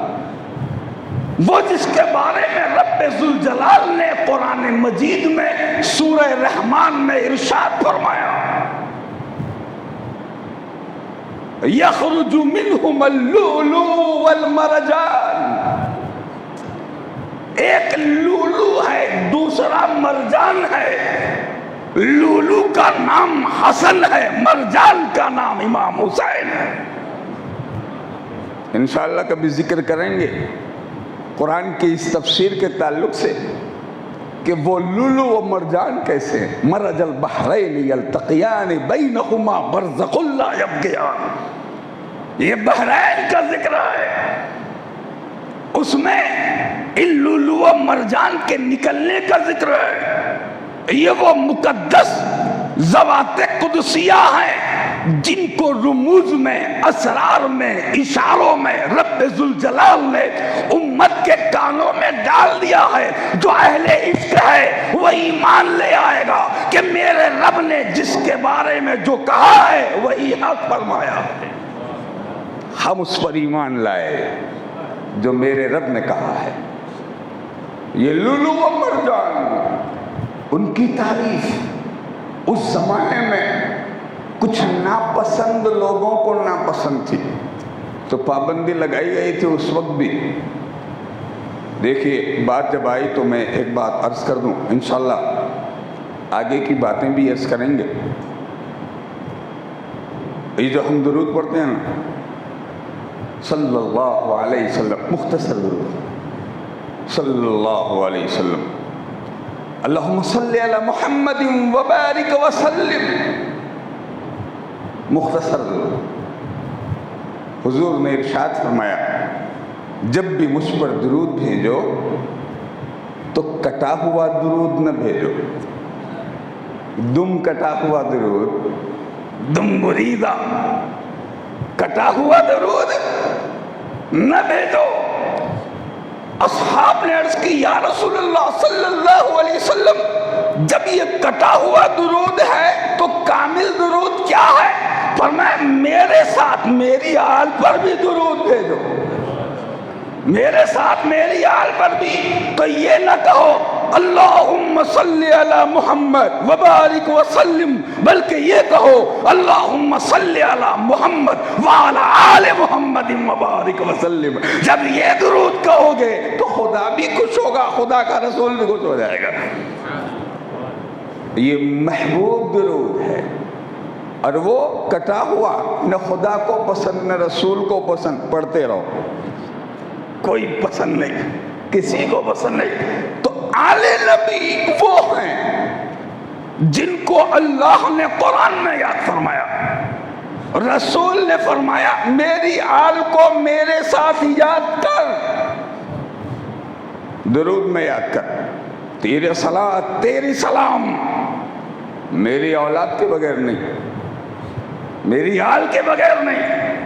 وہ جس کے بارے میں رب ذوالجلال نے قرآن مجید میں سورہ رحمان میں ارشاد فرمایا، یخرج منہم اللؤلؤ والمرجان. ایک لولو ہے، دوسرا مرجان ہے. لولو کا نام حسن ہے، مرجان کا نام امام حسین ہے. انشاءاللہ کبھی ذکر کریں گے قرآن کی اس تفسیر کے تعلق سے کہ وہ لولو و مرجان کیسے ہیں. مرج البحرین یلتقیان بینہما برزخ لا یبغیان. یہ بحرین کا ذکر ہے، اس میں ان لولو و مرجان کے نکلنے کا ذکر ہے. یہ وہ مقدس ذوات قدسیہ ہیں جن کو رموز میں، اسرار میں، اشاروں میں رب ذوالجلال نے امت کے کانوں میں ڈال دیا ہے. جو اہل عشق ہے وہ ایمان لے آئے گا کہ میرے رب نے جس کے بارے میں جو کہا ہے وہی حق فرمایا ہے. ہم اس پر ایمان لائے جو میرے رب نے کہا ہے. یہ لولو و مرجان، ان کی تعریف اس زمانے میں کچھ ناپسند لوگوں کو ناپسند تھی تو پابندی لگائی گئی تھی اس وقت بھی. دیکھیے بات جب آئی تو میں ایک بات عرض کر دوں، انشاءاللہ آگے کی باتیں بھی عرض کریں گے. یہ جو ہم درود پڑھتے ہیں نا صلی اللہ علیہ وسلم، مختصر درود صلی اللہ علیہ وسلم، اللہم صلی علی محمد وبارک وسلم، مختصر درود. حضور نے ارشاد فرمایا جب بھی مجھ پر درود بھیجو تو کٹا ہوا درود نہ بھیجو. دم کٹا ہوا درود، دم مریدہ، کٹا ہوا درود نہ بھیجو. اصحاب نے عرض کی یا رسول اللہ صلی اللہ علیہ وسلم جب یہ کٹا ہوا درود ہے تو کامل درود کیا ہے؟ فرمایا میرے ساتھ میری آل پر بھی درود بھیجو، میرے ساتھ میری آل پر بھی. تو یہ نہ کہو اللہم صلی علی محمد وبارک وسلم، بلکہ یہ کہو اللہم صلی علی محمد وعلی آل محمد وبارک وسلم. جب یہ درود کہو گے تو خدا بھی خوش ہوگا، خدا کا رسول بھی خوش ہو جائے گا. یہ محبوب درود ہے، اور وہ کٹا ہوا، نہ خدا کو پسند نہ رسول کو پسند. پڑھتے رہو، کوئی پسند نہیں، کسی کو پسند نہیں. تو آل نبی وہ ہیں جن کو اللہ نے قرآن میں یاد فرمایا، رسول نے فرمایا میری آل کو میرے ساتھ یاد کر، درود میں یاد کر. تیرے صلاۃ تیری سلام میری اولاد کے بغیر نہیں، میری آل کے بغیر نہیں.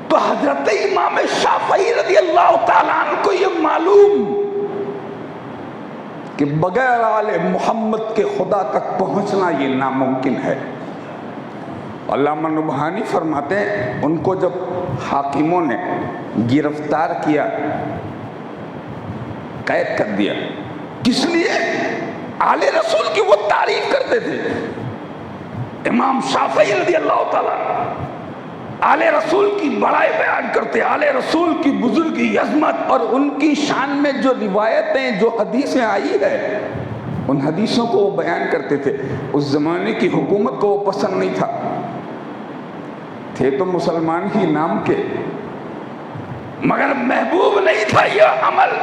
تو حضرت امام شافعی رضی اللہ تعالیٰ عنہ کو یہ معلوم کہ بغیر آل محمد کے خدا تک پہنچنا یہ ناممکن ہے. علامہ نبہانی فرماتے ہیں ان کو جب حاکموں نے گرفتار کیا، قید کر دیا، کس لیے؟ آل رسول کی وہ تعریف کرتے تھے. امام شافعی رضی اللہ تعالیٰ آل رسول کی بڑائی بیان کرتے، آل رسول کی بزرگی، عظمت، اور ان کی شان میں جو روایتیں، جو حدیثیں آئی ہے، ان حدیثوں کو وہ بیان کرتے تھے. اس زمانے کی حکومت کو وہ پسند نہیں تھا، تھے تو مسلمان ہی نام کے، مگر محبوب نہیں تھا یہ عمل.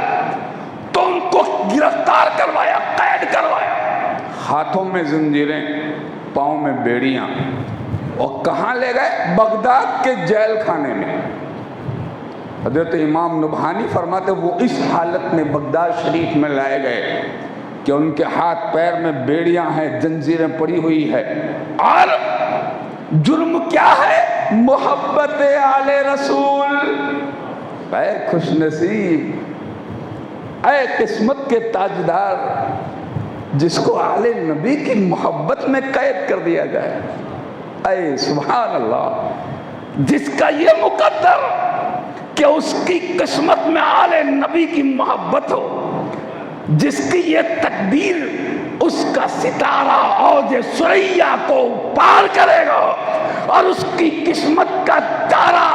تو ان کو گرفتار کروایا، قید کروایا، ہاتھوں میں زنجیریں، پاؤں میں بیڑیاں، اور کہاں لے گئے؟ بغداد کے جیل خانے میں. حضرت امام نبہانی فرماتے وہ اس حالت میں بغداد شریف میں لائے گئے کہ ان کے ہاتھ پیر میں بیڑیاں ہیں، زنجیریں پڑی ہوئی ہے. اور جرم کیا ہے؟ محبت آل رسول. اے خوش نصیب، اے قسمت کے تاجدار، جس کو آل نبی کی محبت میں قید کر دیا جائے. اے سبحان اللہ، جس کا یہ مقدر کہ اس کی قسمت میں آل نبی کی محبت ہو، جس کی یہ تقدیر اس کا ستارہ اوج ثریا کو پار کرے گا، اور اس کی قسمت کا تارا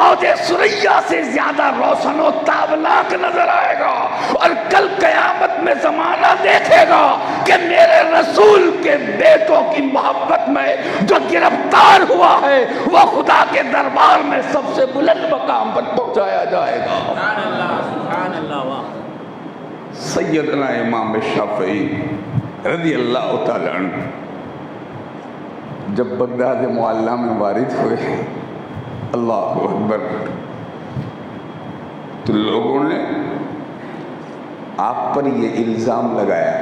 اوج ثریا سے زیادہ روشن و تابناک نظر آئے گا، اور کل قیامت میں زمانہ دیکھے گا کہ میرے رسول کے بیٹوں کی محبت میں جو گرفتار ہوا ہے وہ خدا کے دربار میں سب سے بلند مقام پر پہنچایا جائے گا. سبحان اللہ، سبحان اللہ. واہ. سیدنا امام شافعی رضی اللہ تعالیٰ عنہ جب بغداد معلیٰ میں وارد ہوئے، اللہ اکبر، تو لوگوں نے آپ پر یہ الزام لگایا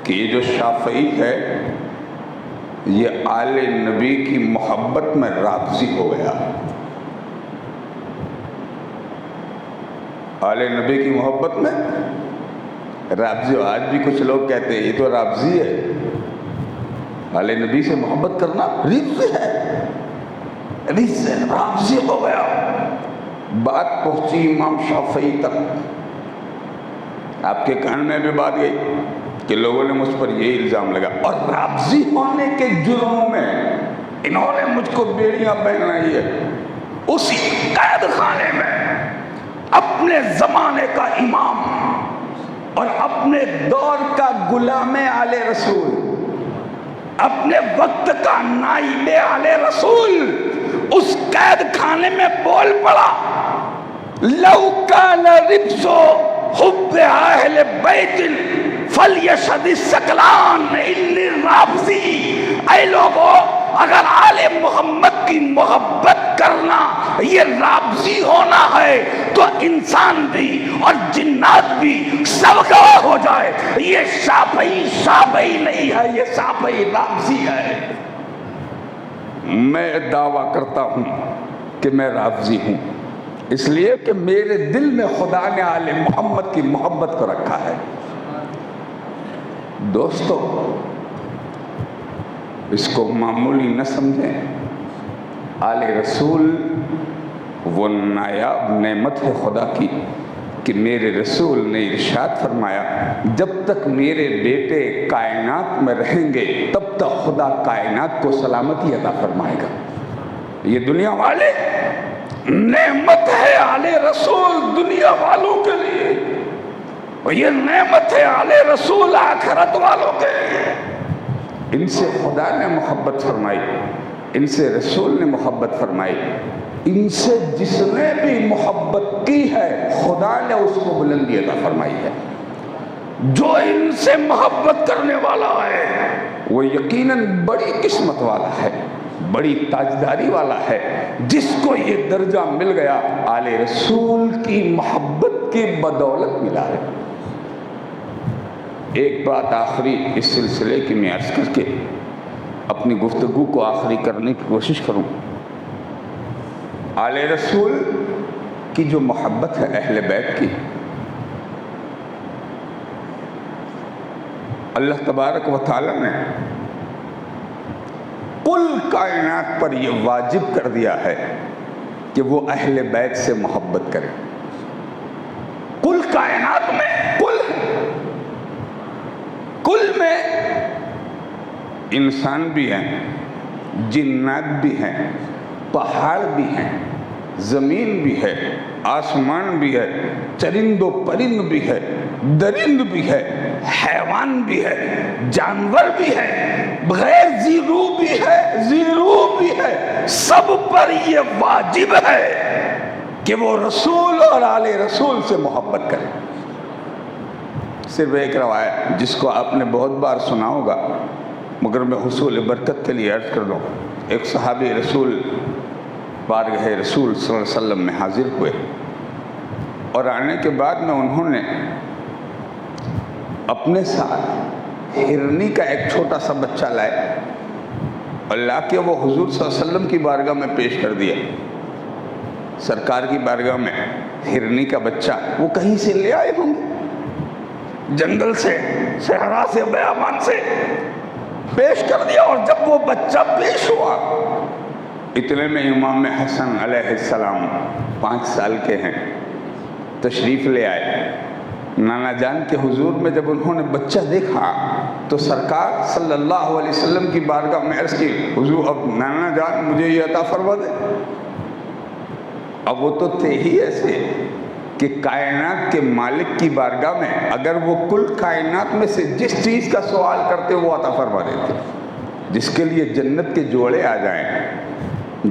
کہ یہ جو شافعی ہے یہ آل نبی کی محبت میں رافضی ہو گیا. آل نبی کی محبت میں رافضی. آج بھی کچھ لوگ کہتے ہیں یہ تو رافضی ہے، آل نبی سے محبت کرنا رجس ہے، رجس ہے، رافضی ہو گیا. بات پہنچی امام شافعی تک، آپ کے کان میں بھی بات گئی کہ لوگوں نے مجھ پر یہ الزام لگا، اور رافضی ہونے کے جرموں میں انہوں نے مجھ کو بیڑیاں پہنائی ہے. اسی قید خانے میں اپنے زمانے کا امام اور اپنے دور کا غلام آل رسول، اپنے وقت کا نائب آل رسول اس قید خانے میں بول پڑا، لو کان رجس حب اہل بیت فلیشہد الثقلان انی رافضی. اے لوگو، اگر آل محمد کی محبت کرنا یہ رافضی ہونا ہے تو انسان بھی اور جنات بھی سب گواہ ہو جائے، یہ شافعی نہیں ہے، یہ شافعی رافضی ہے. میں دعویٰ کرتا ہوں کہ میں رافضی ہوں، اس لیے کہ میرے دل میں خدا نے آل محمد کی محبت کو رکھا ہے. دوستو، اس کو معمولی نہ سمجھیں. آل رسول وہ نایاب نعمت ہے خدا کی کہ میرے رسول نے ارشاد فرمایا جب تک میرے بیٹے کائنات میں رہیں گے تب تک خدا کائنات کو سلامتی عطا فرمائے گا. یہ دنیا والے نعمت ہے آل رسول دنیا والوں کے لیے، اور یہ نعمت ہے آل رسول آخرت والوں کے لیے. ان سے خدا نے محبت فرمائی، ان سے رسول نے محبت فرمائی. ان سے جس نے بھی محبت کی ہے خدا نے اس کو بلندی عطا فرمائی ہے. جو ان سے محبت کرنے والا ہے وہ یقیناً بڑی قسمت والا ہے، بڑی تاجداری والا ہے، جس کو یہ درجہ مل گیا آل رسول کی محبت کی بدولت ملا ہے. ایک بات آخری اس سلسلے کی میں عرض کر کے اپنی گفتگو کو آخری کرنے کی کوشش کروں. آل رسول کی جو محبت ہے اہل بیت کی، اللہ تبارک و تعالی نے کل کائنات پر یہ واجب کر دیا ہے کہ وہ اہل بیت سے محبت کرے. کل کائنات میں کل میں انسان بھی ہیں، جنات بھی ہیں، پہاڑ بھی ہیں، زمین بھی ہے، آسمان بھی ہے، چرند و پرند بھی ہے، درند بھی ہے، حیوان بھی ہے، جانور بھی ہے، غیر ذی روح بھی ہے، ذی روح بھی ہے. سب پر یہ واجب ہے کہ وہ رسول اور آل رسول سے محبت کرے. صرف ایک روایت جس کو آپ نے بہت بار سنا ہوگا مگر میں حصول برکت کے لیے عرض کر دوں. ایک صحابی رسول بارگاہ رسول صلی اللہ علیہ وسلم میں حاضر ہوئے، اور آنے کے بعد میں انہوں نے اپنے ساتھ ہرنی کا ایک چھوٹا سا بچہ لائے اور لا کے وہ حضور صلی اللہ علیہ وسلم کی بارگاہ میں پیش کر دیا. سرکار کی بارگاہ میں ہرنی کا بچہ وہ کہیں سے لے آئے ہوں گے، جنگل سے، صحرا سے، بیابان سے پیش کر دیا. اور جب وہ بچہ پیش ہوا اتنے میں امام حسن علیہ السلام 5 سال کے ہیں، تشریف لے آئے. نانا جان کے حضور میں جب انہوں نے بچہ دیکھا تو سرکار صلی اللہ علیہ وسلم کی بارگاہ میں عرض کی حضور اب نانا جان مجھے یہ عطا فرما دے. اب وہ تو تھے ہی ایسے کہ کائنات کے مالک کی بارگاہ میں اگر وہ کل کائنات میں سے جس چیز کا سوال کرتے وہ عطا فرما دیتے. جس کے لیے جنت کے جوڑے آ جائیں،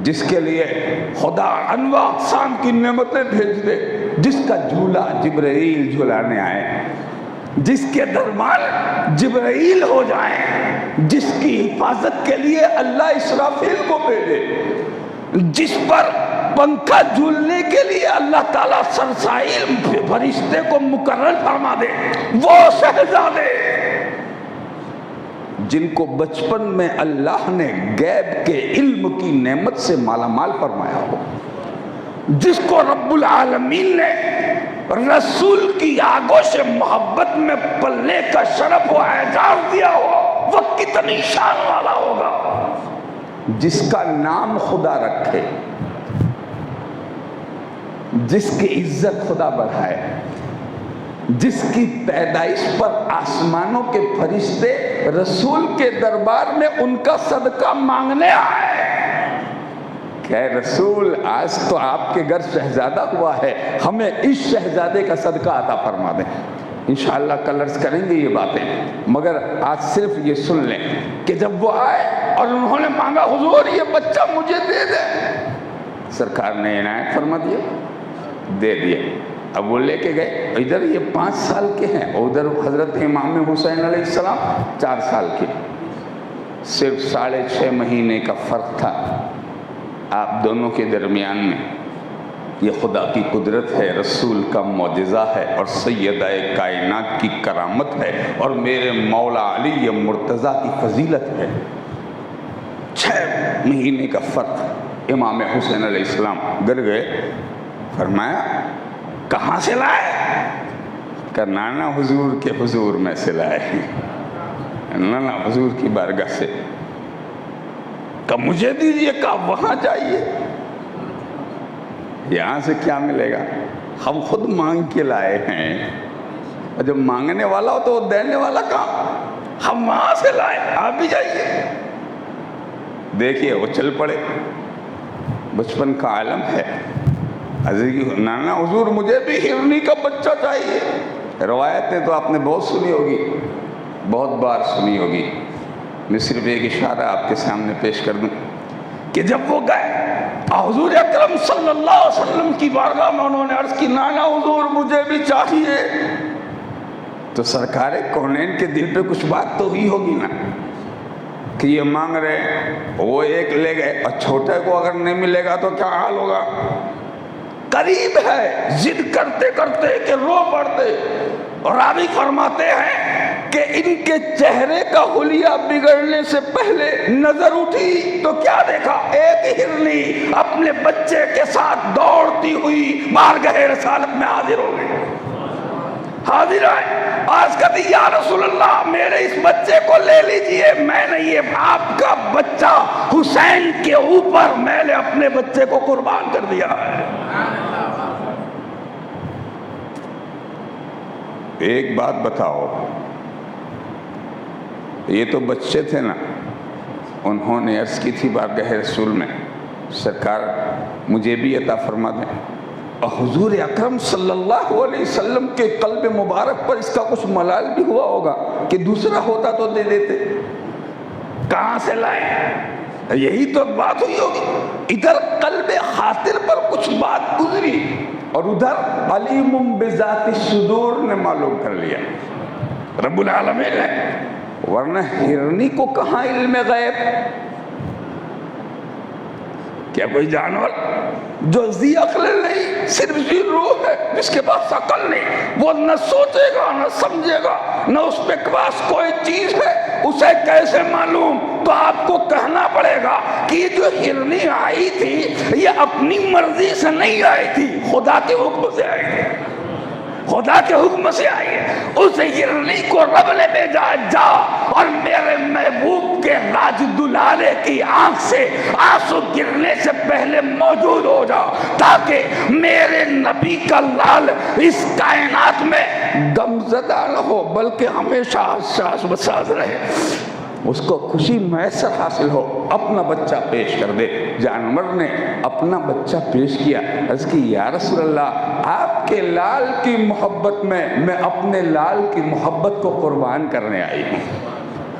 جس کے لیے خدا انواع اقسام کی نعمتیں بھیج دے، جس کا جھولا جبرائیل جھلانے آئے، جس کے دربار جبرائیل ہو جائیں، جس کی حفاظت کے لیے اللہ اسرافیل کو بھیجے، جس پر پنکھا جھولنے کے لیے اللہ تعالیٰ سرسائل فرشتے کو مقرر فرما دے، وہ شہزادے جن کو بچپن میں اللہ نے غیب کے علم کی نعمت سے مالا مال فرمایا ہو، جس کو رب العالمین نے رسول کی آگوش محبت میں پلنے کا شرف و اعزاز دیا ہو، وہ کتنی شان والا ہوگا. جس کا نام خدا رکھے، جس کی عزت خدا بڑھائے، جس کی پیدائش پر آسمانوں کے فرشتے رسول کے دربار میں ان کا صدقہ مانگنے آئے کہ اے رسول آج تو آپ کے گھر شہزادہ ہوا ہے، ہمیں اس شہزادے کا صدقہ عطا فرما دیں. انشاءاللہ کل عرض کریں گے یہ باتیں، مگر آج صرف یہ سن لیں کہ جب وہ آئے اور انہوں نے مانگا حضور یہ بچہ مجھے دے دے، سرکار نے عنایت فرما دیا، دے دیا. اب وہ لے کے گئے، ادھر یہ 5 سال کے ہیں، ادھر حضرت امام حسین علیہ السلام 4 سال کے. صرف 6.5 مہینے کا فرق تھا آپ دونوں کے درمیان میں. یہ خدا کی قدرت ہے، رسول کا معجزہ ہے، اور سیدہ کائنات کی کرامت ہے، اور میرے مولا علی مرتضیٰ کی فضیلت ہے. 6 مہینے کا فرق. امام حسین علیہ السلام گر گئے، فرمایا کہاں سے لائے؟ کہ نانا حضور کے حضور میں سے لائے، نانا حضور کی بارگاہ سے. کہ مجھے دیجئے، کہ وہاں جائیے، یہاں سے کیا ملے گا، ہم خود مانگ کے لائے ہیں، اور جب مانگنے والا ہو تو وہ دینے والا کہاں، ہم وہاں سے لائے، آپ بھی جائیے۔ دیکھیے وہ چل پڑے، بچپن کا عالم ہے، نانا حضور مجھے بھی ہرنی کا بچہ چاہیے۔ روایتیں تو آپ نے بہت سنی ہوگی، بہت بار سنی ہوگی، میں صرف ایک اشارہ آپ کے سامنے پیش کر دوں کہ جب وہ گئے حضور اکرم صلی اللہ علیہ وسلم کی بارگاہ میں، انہوں نے عرض کی نانا حضور مجھے بھی چاہیے، تو سرکار کونین کے دل پہ کچھ بات تو ہوئی ہوگی نا کہ یہ مانگ رہے، وہ ایک لے گئے، اور چھوٹے کو اگر نہیں ملے گا تو کیا حال ہوگا، قریب ہے، ضد کرتے کرتے کہ رو پڑتے، اور راوی فرماتے ہیں کہ ان کے چہرے کا حلیہ بگڑنے سے پہلے نظر اٹھی تو کیا دیکھا، ایک ہرنی اپنے بچے کے ساتھ دوڑتی ہوئی بارگاہ رسالت میں حاضر ہو گئی، حاضر آئے، آج کہتے یا رسول اللہ میرے اس بچے کو لے لیجئے، میں نے یہ آپ کا بچہ حسین کے اوپر میں نے اپنے بچے کو قربان کر دیا ہے۔ ایک بات بتاؤ، یہ تو بچے تھے نا، انہوں نے عرض کی تھی بارگاہ رسول میں سرکار مجھے بھی عطا فرما دیں، اور حضور اکرم صلی اللہ علیہ وسلم کے قلب مبارک پر اس کا کچھ ملال بھی ہوا ہوگا کہ دوسرا ہوتا تو دے دیتے، کہاں سے لائے، یہی تو بات ہوئی ہوگی، ادھر قلب خاطر پر کچھ بات گزری اور ادھر علیم بذات الصدور نے معلوم کر لیا رب العالمین نے، ورنہ ہرنی کو کہاں علم غیب، کیا کوئی جانور جو ذی عقل نہیں، صرف ذی روح ہے، جس کے پاس عقل نہیں، وہ نہ سوچے گا نہ سمجھے گا، نہ اس پہ پاس کوئی چیز ہے، اسے کیسے معلوم، تو آپ کو کہنا پڑے گا کہ یہ جو ہرنی آئی تھی یہ اپنی مرضی سے نہیں آئی تھی، خدا کے حکم سے آئی تھی، خدا کے حکم سے آئی ہے، اس ہرنی کو رب نے بھیجا، جا اور میرے محبوب کے راج دلالے کی آنکھ سے آنسو گرنے سے پہلے موجود ہو جا، تاکہ میرے نبی کا لال اس کائنات میں غمزدہ نہ ہو بلکہ ہمیشہ حساس بساز رہے، اس کو خوشی میسر حاصل ہو، اپنا بچہ پیش کر دے۔ جانور نے اپنا بچہ پیش کیا، عرض کی یا رسول اللہ آپ کے لال کی محبت میں اپنے لال کی محبت کو قربان کرنے آئی ہوں۔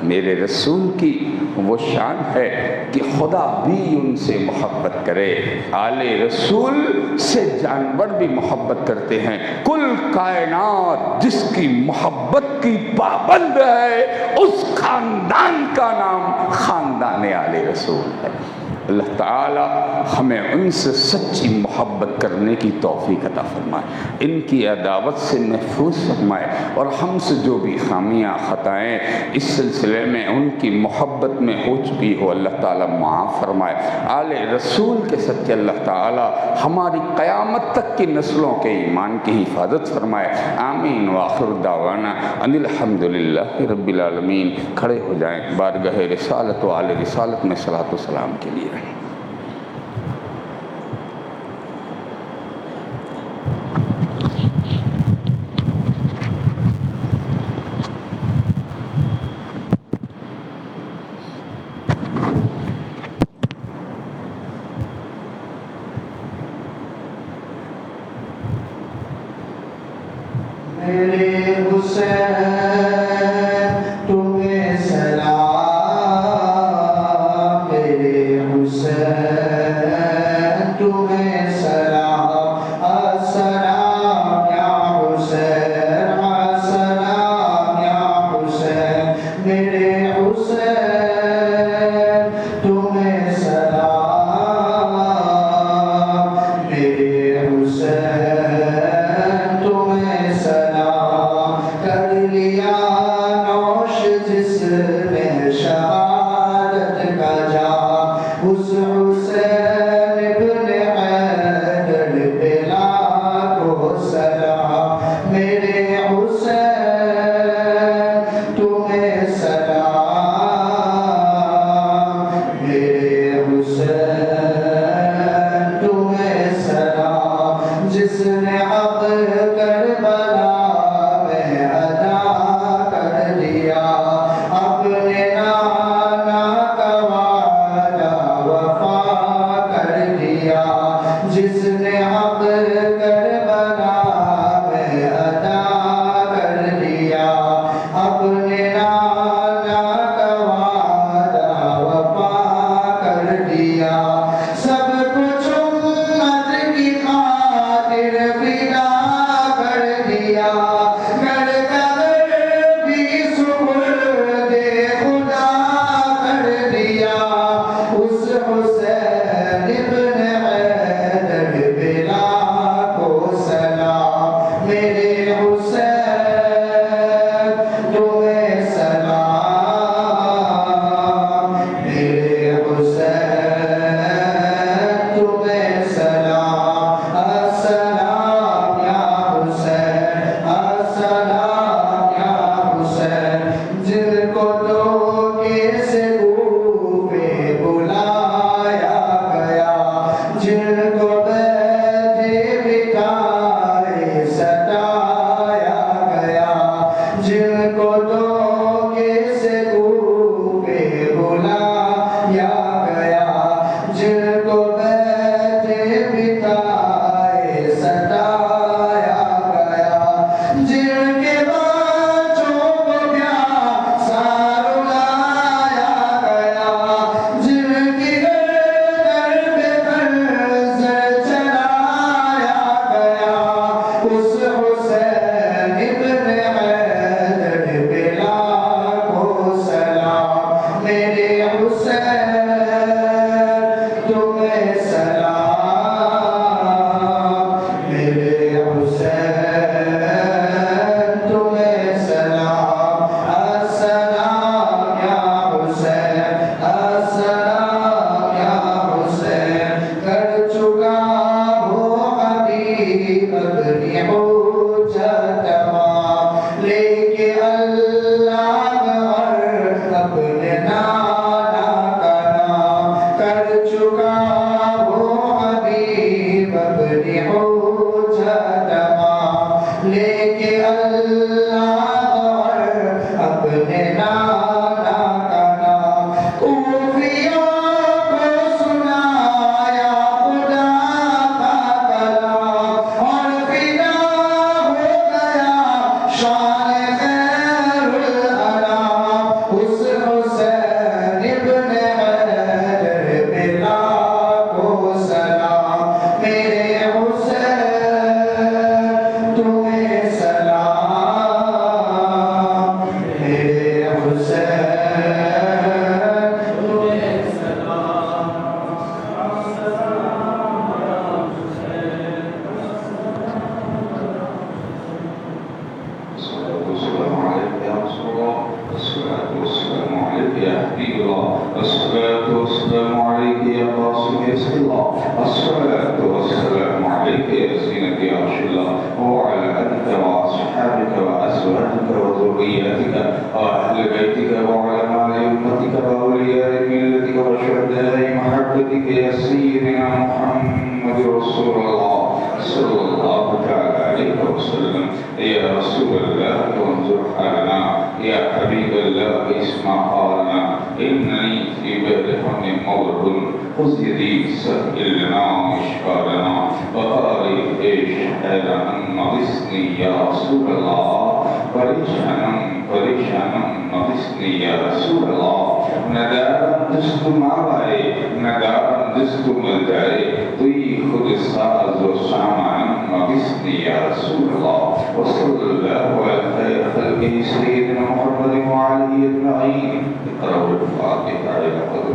میرے رسول کی وہ شان ہے کہ خدا بھی ان سے محبت کرے، آل رسول سے جانور بھی محبت کرتے ہیں، کل کائنات جس کی محبت کی پابند ہے اس خاندان کا نام خاندان آل رسول ہے۔ اللہ تعالی ہمیں ان سے سچی محبت کرنے کی توفیق عطا فرمائے، ان کی عداوت سے محفوظ فرمائے، اور ہم سے جو بھی خامیاں خطائیں اس سلسلے میں ان کی محبت میں ہو چکی ہو اللہ تعالی معاف فرمائے۔ آل رسول کے صدقے اللہ تعالی ہماری قیامت تک کی نسلوں کے ایمان کی حفاظت فرمائے، آمین۔ وآخر دعوانا ان الحمدللہ رب العالمین۔ کھڑے ہو جائیں بارگاہ رسالت و آل رسالت میں صلاۃ و سلام کے لیے۔ میرے حسین تمہیں سلام، میرے حسین تمہیں سلام، السلام یا حسین، السلام یا حسین، میرے حسین تمہیں سلام، میرے حسین تمہیں سلام، کر جن کے بچوں کو پیاسا رلایا گیا، جن کی گردن پہ قرض چلایا گیا، اس حسین ابن حیدر پہ لاکھوں سلام، میرے حسین تمہیں سلام، میرے حسین تمہیں سلام، السلام یا حسین، السلام یا حسین، کر چکا ہو حبیب اپنی حجت تمام، لے کے اللہ اور اپنے نانا کا نام، کر چکا ہو حبیب اپنی حجت تمام، لے کے اللہ اور اپنے نانا کا نام، کوفیوں کو سنایا خدا کا کلام، اور فدا ہو گیا شان خیر الانام، اس حسین ابن حیدر پہ لاکھوں سلام، میرے حسین تمہیں سلام، میرے حسین تمہیں سلام، الصلاة والسلام عليك يا رسول الله، الصلاة والسلام عليك يا حبيب الله، الصلاة والسلام عليك يا قاسم يا سيد الله، الصلاة والسلام عليك يا زينة يا رسول الله، وعلى أنت وأصحابك وأزواجك وذرياتك وأهل بيتك وعلماء أمتك وأولياء ملتك وشهداء محبتك يا سيدنا محمد رسول الله صلى الله تعالى عليه وسلم. يا رسول الله انظر حالنا، يا حبيب الله اسمع قالنا، إنني في بالهم مورد، خذ يدي سهل لنا واشفى لنا، وقارئ ايش حالا نغصني يا رسول الله، پریشانم نغصني يا رسول الله، ندارم دست ماوائے، ندارم دست مل جائے، توی خود ساز و سامان نغصني يا رسول الله. وصلى الله على خير خلقه سيدنا محمد وعلى آله أجمعين. اقرأوا الفاتحة إلى قدر